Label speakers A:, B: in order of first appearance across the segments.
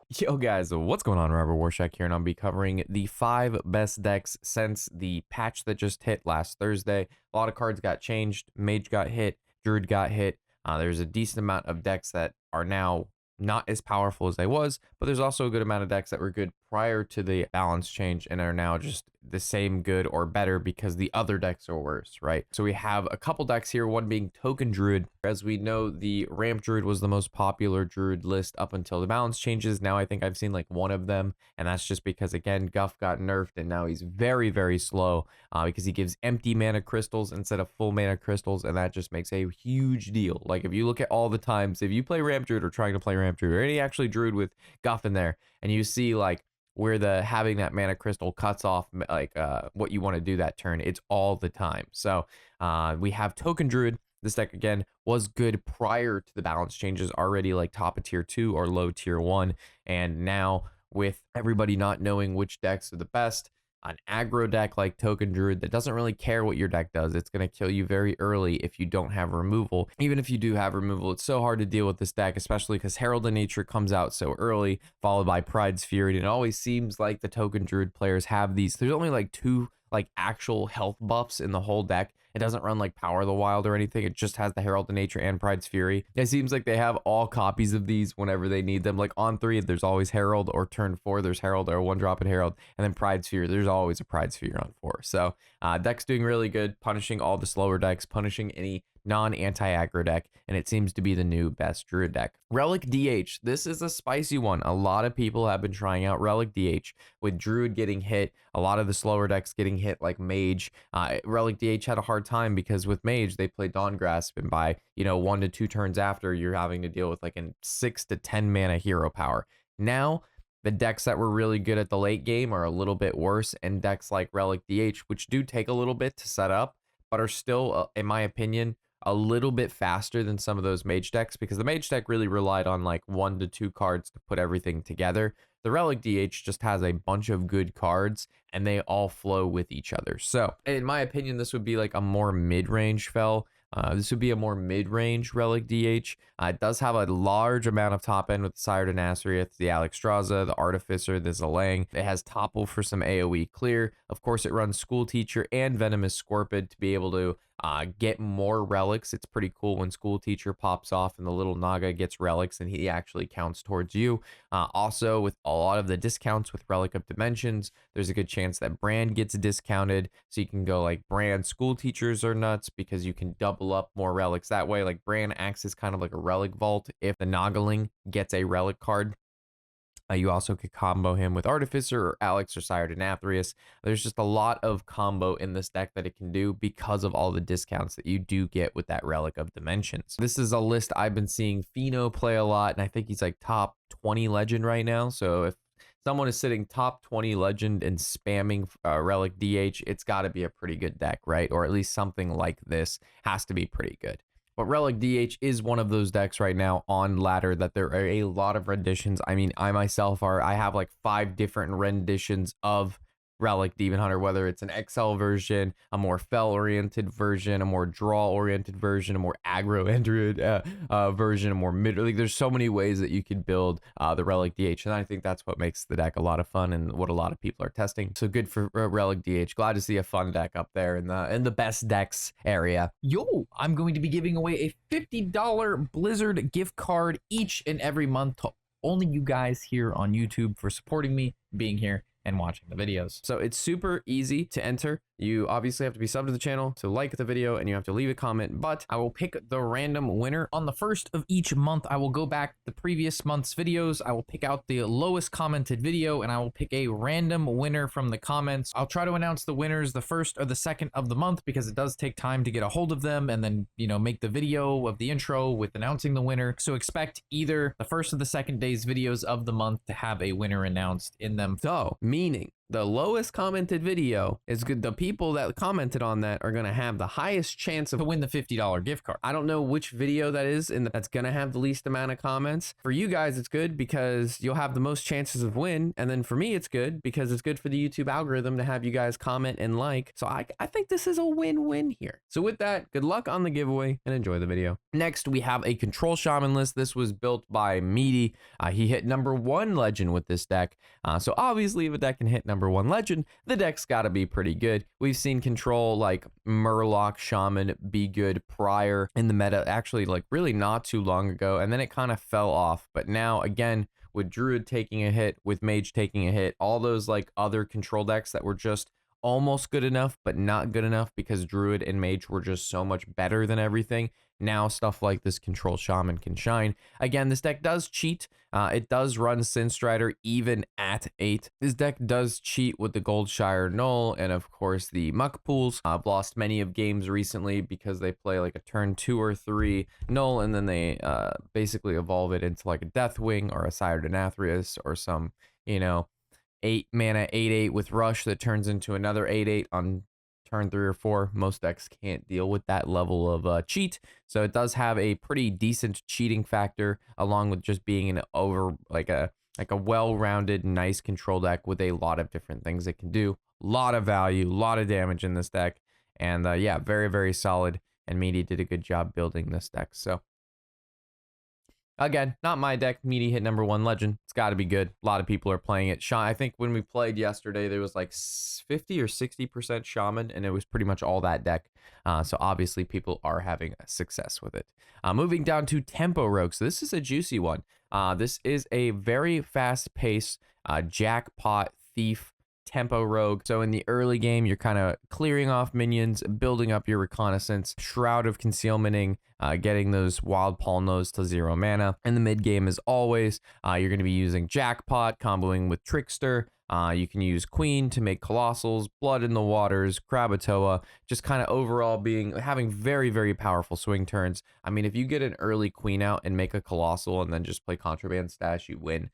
A: Yo guys, what's going on? Robert Warshack here, and I'll be covering the 5 best decks since the patch that just hit last Thursday. A lot of cards got changed. Mage got hit, Druid got hit. There's a decent amount of decks that are now not as powerful as they was, but there's also a good amount of decks that were good prior to the balance change and are now just the same good or better because the other decks are worse, right? So we have a couple decks here, one being Token Druid. As we know, the Ramp Druid was the most popular Druid list up until the balance changes. Now I think I've seen like one of them, and that's just because, again, Guff got nerfed and now he's very, very slow because he gives empty mana crystals instead of full mana crystals, and that just makes a huge deal. Like if you look at all the times, if you play Ramp Druid or trying to play Ramp Druid or any actually Druid with Guff in there, and you see like where the having that mana crystal cuts off like what you want to do that turn, it's all the time. So we have Token Druid. This deck again was good prior to the balance changes, already like top of tier 2 or low tier 1, and now with everybody not knowing which decks are the best, an aggro deck like Token Druid that doesn't really care what your deck does, it's going to kill you very early if you don't have removal. Even if you do have removal, it's so hard to deal with this deck, especially because Herald of Nature comes out so early, followed by Pride's Fury, and it always seems like the Token Druid players have these. There's only like 2 like actual health buffs in the whole deck. It doesn't run like Power of the Wild or anything. It just has the Herald of Nature and Pride's Fury. It seems like they have all copies of these whenever they need them. Like on 3, there's always Herald, or turn 4, there's Herald or 1-drop at Herald, and then Pride's Fury. There's always a Pride's Fury on 4. So deck's doing really good, punishing all the slower decks, punishing any non-anti-aggro deck, and it seems to be the new best Druid deck. Relic DH, this is a spicy one. A lot of people have been trying out Relic DH, with Druid getting hit, a lot of the slower decks getting hit like Mage. Relic DH had a hard time because with Mage, they play Dawn Grasp, and by 1 to 2 turns after, you're having to deal with like a 6 to 10 mana hero power. Now, the decks that were really good at the late game are a little bit worse, and decks like Relic DH, which do take a little bit to set up, but are still, in my opinion, a little bit faster than some of those Mage decks, because the Mage deck really relied on like 1 to 2 cards to put everything together. The Relic DH just has a bunch of good cards, and they all flow with each other. So, in my opinion, this would be like a more mid-range fell. This would be a more mid-range Relic DH. It does have a large amount of top end with the Sire to Nasrieth, the Alexstrasza, the Artificer, the Zillang. It has Topple for some AoE clear. Of course, it runs School Teacher and Venomous Scorpid to be able to get more relics. It's pretty cool when School Teacher pops off and the little Naga gets relics and he actually counts towards you. Also, with a lot of the discounts with Relic of Dimensions, there's a good chance that Brand gets discounted, so you can go like Brand School Teachers are nuts because you can double up more relics that way. Like Brand acts as kind of like a relic vault if the Nagaling gets a relic card. You also could combo him with Artificer or Alex or Sire to Nathrius. There's just a lot of combo in this deck that it can do because of all the discounts that you do get with that Relic of Dimensions. This is a list I've been seeing Fino play a lot, and I think he's like top 20 legend right now. So if someone is sitting top 20 legend and spamming Relic DH, it's got to be a pretty good deck, right? Or at least something like this has to be pretty good. But Relic DH is one of those decks right now on ladder that there are a lot of renditions. I mean, I myself I have like 5 different renditions of Relic Demon Hunter, whether it's an XL version, a more fell-oriented version, a more draw-oriented version, a more aggro-entered version, a more mid. Like, there's so many ways that you could build the Relic DH, and I think that's what makes the deck a lot of fun and what a lot of people are testing. So good for Relic DH. Glad to see a fun deck up there in the best decks area. Yo, I'm going to be giving away a $50 Blizzard gift card each and every month to only you guys here on YouTube for supporting me, being here, and watching the videos. So it's super easy to enter. You obviously have to be subbed to the channel to like the video, and you have to leave a comment, but I will pick the random winner on the first of each month. I will go back the previous month's videos. I will pick out the lowest commented video, and I will pick a random winner from the comments. I'll try to announce the winners the first or the second of the month because it does take time to get a hold of them and then, make the video of the intro with announcing the winner. So expect either the first or the second day's videos of the month to have a winner announced in them. So, meaning the lowest commented video is good. The people that commented on that are going to have the highest chance of win the $50 gift card. I don't know which video that is and that's going to have the least amount of comments. For you guys, it's good because you'll have the most chances of win. And then for me, it's good because it's good for the YouTube algorithm to have you guys comment and like. So I think this is a win-win here. So with that, good luck on the giveaway and enjoy the video. Next, we have a control shaman list. This was built by Meaty. He hit #1 legend with this deck. So obviously if a deck can hit #1 legend, the deck's got to be pretty good. We've seen control like Murloc Shaman be good prior in the meta, actually like really not too long ago, and then it kind of fell off. But now again, with Druid taking a hit, with Mage taking a hit, all those like other control decks that were just almost good enough but not good enough because Druid and Mage were just so much better than everything. Now stuff like this control shaman can shine. Again, this deck does cheat. It does run Sin Strider even at 8. This deck does cheat with the Goldshire Null and of course the Muck Pools. I've lost many of games recently because they play like a turn 2 or 3 Null and then they basically evolve it into like a Deathwing or a Sire Denathrius or some, you know, 8 mana 8/8 with Rush that turns into another 8/8 on turn 3 or 4. Most decks can't deal with that level of cheat, so it does have a pretty decent cheating factor along with just being an like a well-rounded nice control deck with a lot of different things it can do. A lot of value, a lot of damage in this deck, and yeah, very solid, and Meaty did a good job building this deck. So again, not my deck. Meaty hit #1 legend. It's got to be good. A lot of people are playing it. I think when we played yesterday, there was like 50 or 60% Shaman, and it was pretty much all that deck. So obviously people are having success with it. Moving down to Tempo Rogue. So this is a juicy one. This is a very fast-paced jackpot thief Tempo Rogue. So in the early game, you're kind of clearing off minions, building up your reconnaissance, Shroud of Concealmenting, getting those Wild Palnos to 0 mana. In the mid game, as always, you're going to be using Jackpot, comboing with Trickster. You can use Queen to make Colossals, Blood in the Waters, Krakatoa, just kind of overall having very powerful swing turns. I mean, if you get an early Queen out and make a Colossal and then just play Contraband Stash, you win.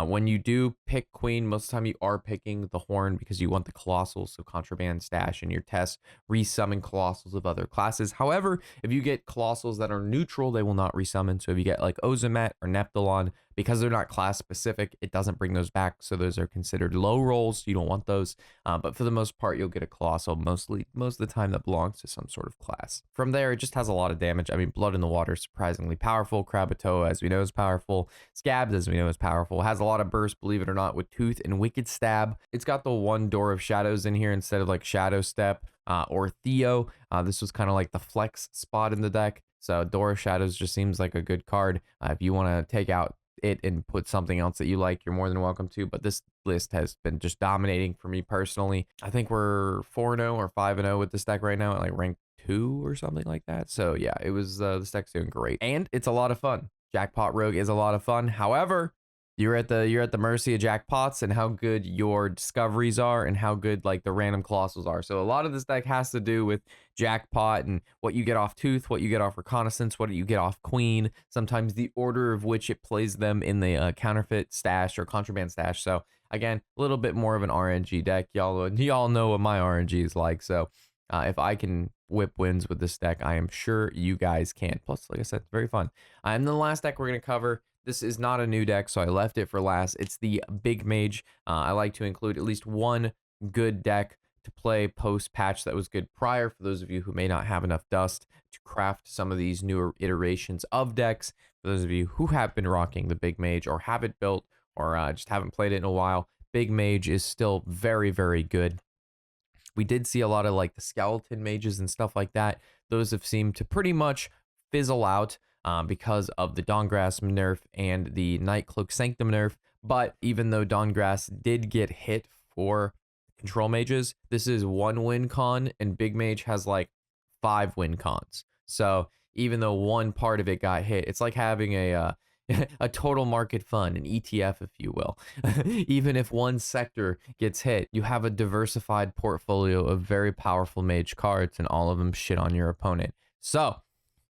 A: When you do pick Queen, most of the time you are picking the Horn because you want the Colossals, so Contraband Stash in your test, resummon Colossals of other classes. However, if you get Colossals that are neutral, they will not resummon. So if you get like Ozomet or Neptulon, because they're not class specific, it doesn't bring those back, so those are considered low rolls. You don't want those, but for the most part, you'll get a Colossal most of the time that belongs to some sort of class. From there, it just has a lot of damage. I mean, Blood in the Water is surprisingly powerful. Krakatoa, as we know, is powerful. Scabs, as we know, is powerful. Has a lot of burst, believe it or not, with Tooth and Wicked Stab. It's got the one Door of Shadows in here instead of like Shadow Step or Theo. This was kind of like the flex spot in the deck. So Door of Shadows just seems like a good card. If you want to take out it and put something else that you like, you're more than welcome to, but this list has been just dominating for me personally. I think we're 4-0 or 5-0 with this deck right now at like rank 2 or something like that. So yeah, it was this deck's doing great and it's a lot of fun. Jackpot Rogue is a lot of fun. However, you're at the mercy of jackpots and how good your discoveries are and how good like the random colossals are. So a lot of this deck has to do with jackpot and what you get off Tooth, what you get off reconnaissance, what you get off Queen, sometimes the order of which it plays them in the counterfeit stash or contraband stash. So again, a little bit more of an RNG deck. Y'all know what my RNG is like. So if I can whip wins with this deck, I am sure you guys can. Plus, like I said, it's very fun. And the last deck we're going to cover, this is not a new deck, so I left it for last. It's the Big Mage. I like to include at least one good deck to play post-patch that was good prior, for those of you who may not have enough dust to craft some of these newer iterations of decks. For those of you who have been rocking the Big Mage or have it built or just haven't played it in a while, Big Mage is still very good. We did see a lot of like the skeleton mages and stuff like that. Those have seemed to pretty much fizzle out because of the Dawngrasp nerf and the Nightcloak Sanctum nerf. But even though Dawngrasp did get hit for control mages, this is 1 win con and Big Mage has like 5 win cons. So even though one part of it got hit, it's like having a total market fund, an ETF, if you will. Even if one sector gets hit, you have a diversified portfolio of very powerful mage cards and all of them shit on your opponent. So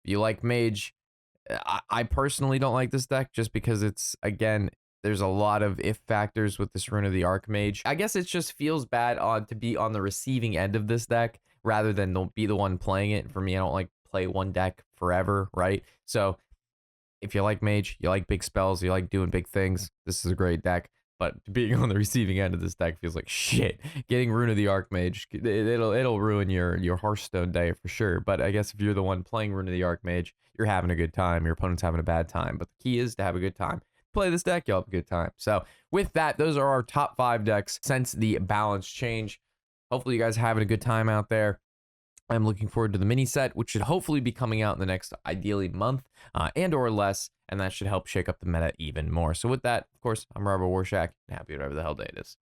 A: if you like mage, I personally don't like this deck just because it's, again, There's a lot of if factors with this Rune of the Archmage. I guess it just feels bad to be on the receiving end of this deck rather than be the one playing it. For me, I don't like play one deck forever, right? So if you like Mage, you like big spells, you like doing big things, this is a great deck. But being on the receiving end of this deck feels like shit. Getting Rune of the Archmage, it'll ruin your Hearthstone day for sure. But I guess if you're the one playing Rune of the Archmage, you're having a good time. Your opponent's having a bad time. But the key is to have a good time. Play this deck, you'll have a good time. So with that, those are our top 5 decks since the balance change. Hopefully you guys are having a good time out there. I'm looking forward to the mini set, which should hopefully be coming out in the next, ideally, month and or less, and that should help shake up the meta even more. So with that, of course, I'm Robert Warshack, and happy whatever the hell day it is.